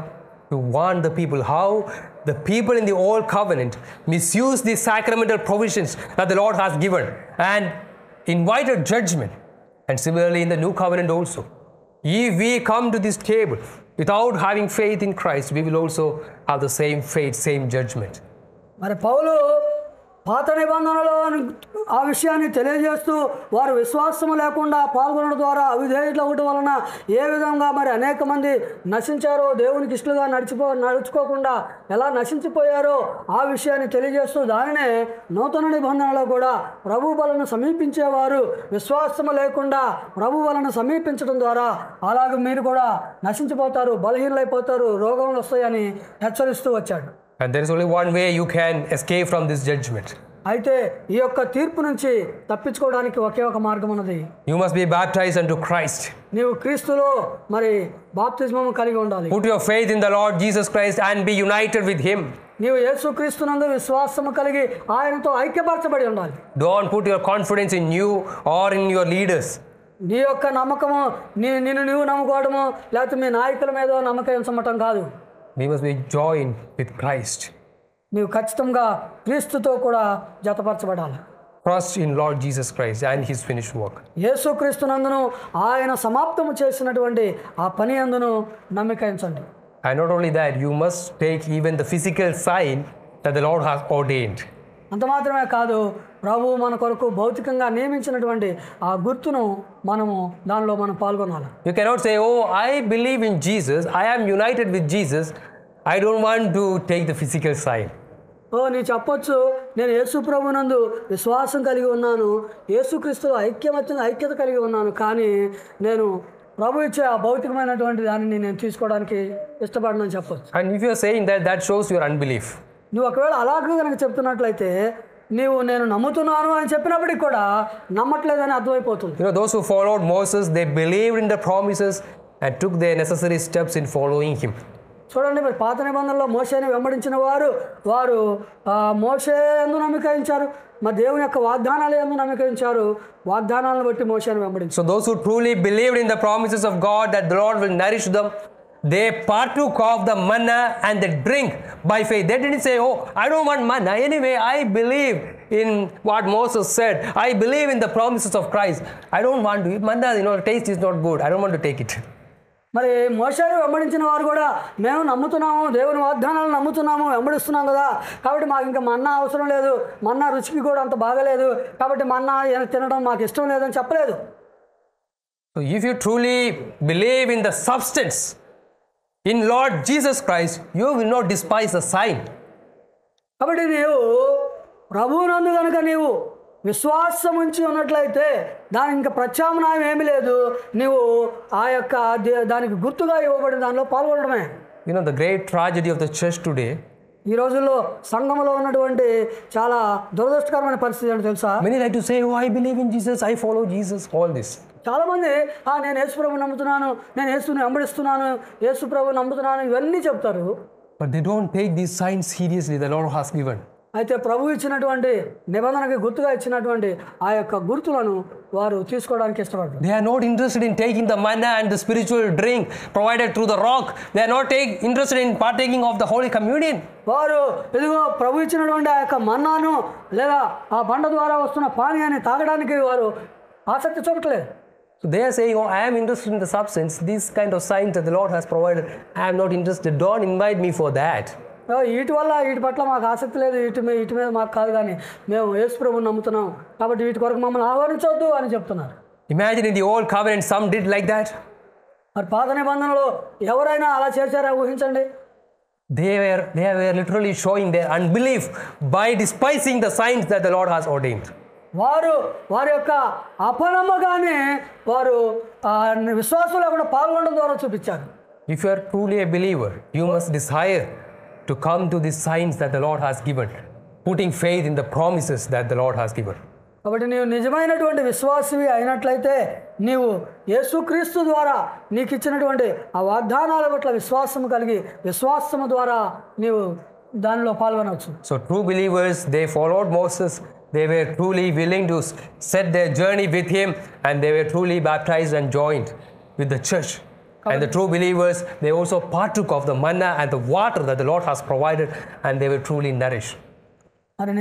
to warn the people how the people in the Old Covenant misuse the sacramental provisions that the Lord has given and invited judgment. And similarly in the New Covenant also, if we come to this table without having faith in Christ, we will also have the same fate, same judgment. మరి పౌలు పాత నిబంధనలో ఆ విషయాన్ని తెలియజేస్తూ వారు విశ్వాసము లేకుండా పాల్గొనడం ద్వారా అవిధేయులు అవ్వడం వలన ఏ విధంగా మరి అనేక మంది నశించారో, దేవునికి ఇష్టలుగా నడుచుకోకుండా ఎలా నశించిపోయారో ఆ విషయాన్ని తెలియజేస్తూ దానినే నూతన నిబంధనలో కూడా ప్రభు వలన సమీపించేవారు విశ్వాసము లేకుండా ప్రభు వలన సమీపించడం ద్వారా అలాగే మీరు కూడా నశించిపోతారు, బలహీనలైపోతారు, రోగములు వస్తాయని హెచ్చరిస్తూ వచ్చాడు. And there is only one way you can escape from this judgment. అయితే ఈ యొక్క తీర్పు నుంచి తప్పించుకోవడానికి ఒకే ఒక మార్గం ఉన్నది. You must be baptized unto Christ. నీవు క్రీస్తులో మరి బాప్తిస్మము కలిగి ఉండాలి. Put your faith in the Lord Jesus Christ and be united with Him. నీవు యేసుక్రీస్తునందు విశ్వాసము కలిగి ఆయనతో ఐక్యపరచబడి ఉండాలి. Don't put your confidence in you or in your leaders. నీ యొక్క నమ్మకము నిన్ను నీవు నమ్ముకోవడము లేకపోతే మీ నాయకుల మీద నమ్మకం ఉంచమటం కాదు. We must be joined with Christ. నీవు ఖచ్చితంగా క్రీస్తుతో కూడా జతపరచబడాలి. Trust in Lord Jesus Christ and His finished work. యేసుక్రీస్తునందును ఆయన సమాప్తము చేసినటువంటి ఆ పని అందును నమ్మిక ఉంచండి. And not only that, you must take even the physical sign that the Lord has ordained. అంత మాత్రమే కాదు, ప్రభు మన కొరకు భౌతికంగా నియమించినటువంటి ఆ గుర్తును మనము దానిలో మనం పాల్గొనాలి. You cannot say, oh, I believe in Jesus, I am united with Jesus, I don't want to take the physical sign. నీ చెప్పొచ్చు, నేను యేసు ప్రభునందు విశ్వాసం కలిగి ఉన్నాను, యేసుక్రీస్తులో ఐక్యత కలిగి ఉన్నాను, కానీ నేను ప్రభు ఇచ్చే ఆ భౌతికమైనటువంటి దానిని నేను తీసుకోవడానికి ఇష్టపడనని చెప్పొచ్చు. And if you are saying that, that shows your unbelief. నువ్వు ఒకవేళ అలాగే కనుక చెప్తున్నట్లయితే నేను నమ్ముతున్నాను అని చెప్పినప్పటికి కూడా నమ్మట్లేదని అర్థమైపోతుంది. You know, those who followed Moses, they believed in the promises and took their necessary steps in following him. చూడండి, మరి పాత నిబంధనలో మోషేని వెంబడించిన వారు మోషే యందు నమ్మిక ఉంచారు, మరి దేవుని యొక్క వాగ్దానాలు యందు నమ్మిక ఉంచారు, వాగ్దానాలను బట్టి మోషేని వెంబడించారు. So those who truly believed in the promises of God that the Lord will nourish them, they partook of the manna and the drink by faith. They didn't say, oh, I don't want manna. Anyway, I believe in what Moses said. I believe in the promises of Christ. I don't want to eat manna. The taste is not good. I don't want to take it. మరి మోషేను వెంబడించిన వారు కూడా మేము నమ్ముతున్నాము, దేవుని వాగ్దానాలను నమ్ముతున్నాము, వెంబడిస్తున్నాం కదా, కాబట్టి మాకు ఇంకా మన్నా అవసరం లేదు, మన్నా రుచికి కూడా అంత బాగలేదు, కాబట్టి మన్నా తినడం మాకు ఇష్టం లేదని చెప్పలేదు. So if you truly believe in the substance in Lord Jesus Christ, you will not despise the sign. కాబట్టి నీవు ప్రభువునందు కనుక నీవు విశ్వాసం ఉంచి ఉన్నట్లయితే దానికి ఇంకా ప్రత్యామ్నాయం ఏమీ లేదు, నీవు ఆ యొక్క దానికి గుర్తుగా ఇవ్వబడిన దానిలో పాల్గొనడమే. You know the great tragedy of the church today. ఈ రోజుల్లో సంఘంలో ఉన్నటువంటి చాలా దురదృష్టకరమైన పరిస్థితి ఏంటో తెలుసా? Many like to say, oh, I believe in Jesus, I follow Jesus, all this. చాలామంది నేను యేసు ప్రభువుని నమ్ముతున్నాను, నేను యేసుని వెంబడిస్తున్నాను, యేసు ప్రభువుని నమ్ముతున్నాను, ఇవన్నీ చెప్తారు. But they don't take these signs seriously the Lord has given. అయితే ప్రభు ఇచ్చినటువంటి నిబంధనకి గుర్తుగా ఇచ్చినటువంటి ఆ యొక్క గుర్తులను వారు తీసుకోవడానికి ఇష్టపడతారు. They are not interested in taking the manna and the spiritual drink provided through the rock. They are not interested in partaking of the Holy Communion. వారు ఇదిగో ప్రభు ఇచ్చినటువంటి ఆ యొక్క మన్నాను లేదా ఆ బండ ద్వారా వస్తున్న పానీయాన్ని తాగడానికి వారు ఆసక్తి చూపట్లేదు. So they are saying, oh, I am interested in the substance, these kind of signs that the Lord has provided, I am not interested, don't invite me for that. వీటి వల్ల వీటి పట్ల మాకు ఆసక్తి లేదు, వీటి మీద మాకు కాదు, కానీ మేము యేసు ప్రభువుని నమ్ముతున్నాం కాబట్టి వీటి కొరకు మమ్మల్ని ఆహ్వానించవద్దు అని చెప్తున్నారు. Imagine in the old covenant some did like that. మరి పాత నిబంధనలో ఎవరైనా అలా చేశారా ఊహించండి. They were literally showing their unbelief by despising the signs that the Lord has ordained. వారి యొక్క అపనమ్మకాన్ని వారు విశ్వాసం లేకుండా పాల్గొనడం ద్వారా చూపించారు. If you are truly a believer, you must desire to come to the signs that the Lord has given, putting faith in the promises that the Lord has given. కాబట్టి నీవు నిజమైనటువంటి విశ్వాసవి అయినట్లయితే నీవు యేసుక్రీస్తు ద్వారా నీకు ఇచ్చినటువంటి ఆ వాగ్దానాల పట్ల విశ్వాసం కలిగి విశ్వాసము ద్వారా నీవు దానిలో పాల్గొనవచ్చు. So true believers, they followed Moses. They were truly willing to set their journey with him, and they were truly baptized and joined with the church. And the true believers, they also partook of the manna and the water that the Lord has provided, and they were truly nourished. మరి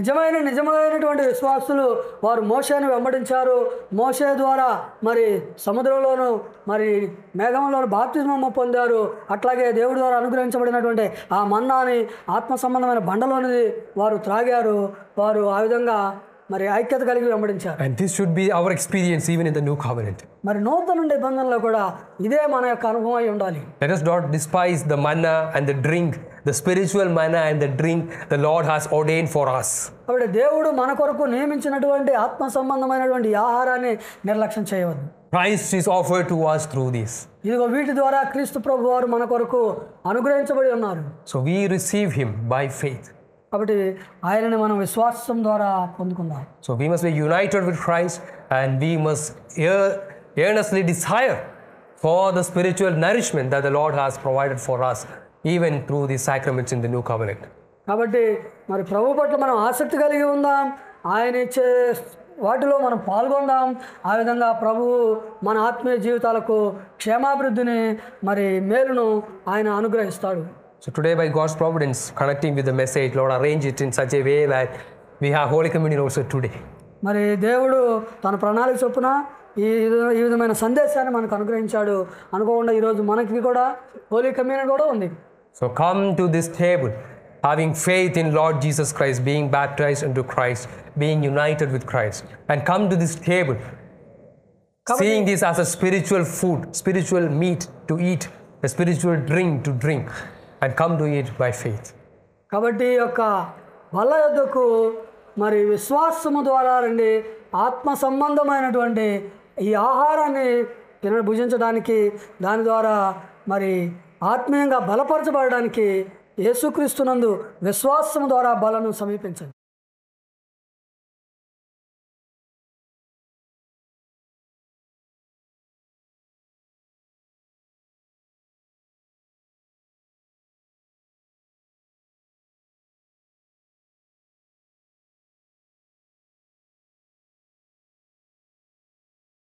నిజమైనటువంటి విశ్వాసులు వారు మోషేను వెంబడించారు. మోషే ద్వారా మరి సముద్రంలోను మరి మేఘంలోను బాప్తిస్మం పొందారు. అట్లాగే దేవుడి ద్వారా అనుగ్రహించబడినటువంటి ఆ మన్నాని ఆత్మ సంబంధమైన బండలోనిది వారు త్రాగారు. వారు ఆ విధంగా మరి ఐక్యత కలిగి వెంబడించారు. And this should be our experience even in the new covenant. మరి నూతన నిబంధనలో కూడా ఇదే మన యొక్క అనుభవం అయి ఉండాలి. Let us not despise the manna and the drink, the spiritual manna and the drink the Lord has ordained for us. కాబట్టి దేవుడు మన కొరకు నియమించినటువంటి ఆత్మ సంబంధమైనటువంటి ఆహారాన్ని నిర్లక్ష్యం చేయవద్దు. Christ is offered to us through this. ఇదిగో వీటి ద్వారా క్రీస్తు ప్రభు వారు మన కొరకు అనుగ్రహించబడి ఉన్నారు. So we receive him by faith. కాబట్టి ఆయనని మనం విశ్వాసం ద్వారా పొందుకుందాం. So we must be united with Christ, and we must earnestly desire for the spiritual nourishment that the Lord has provided for us, even through the sacraments in the new covenant. కాబట్టి మరి ప్రభు పట్ల మనం ఆసక్తి కలిగి ఉందాం, ఆయన ఇచ్చే వాటిలో మనం పాల్గొందాం. ఆ విధంగా ప్రభువు మన ఆత్మీయ జీవితాలకు క్షేమాభివృద్ధిని మరి మేలును ఆయన అనుగ్రహిస్తాడు. So today, by God's providence, connecting with the message, Lord arrange it in such a way that we have Holy Communion also today. మరి దేవుడు తన ప్రణాళిక చొప్పున ఈ విధమైన సందేశాన్ని మనకు అనుగ్రహించాడు. అనుకోకుండా ఈరోజు మనకి కూడా హోలీ కమ్యూనియన్ కూడా ఉంది. So come to this table, having faith in Lord Jesus Christ, being baptized into Christ, being united with Christ, and come to this table, seeing this as a spiritual food, spiritual meat to eat, a spiritual drink to drink, and come to it by faith. కాబట్టి యొక్క బల్ల యొద్దకు మరి విశ్వాసము ద్వారా రండి. ఆత్మ సంబంధమైనటువంటి ఈ ఆహారాన్ని భుజించడానికి, దాని ద్వారా మరి ఆత్మీయంగా బలపరచబడడానికి యేసుక్రీస్తునందు విశ్వాసము ద్వారా బలను సమీపించండి.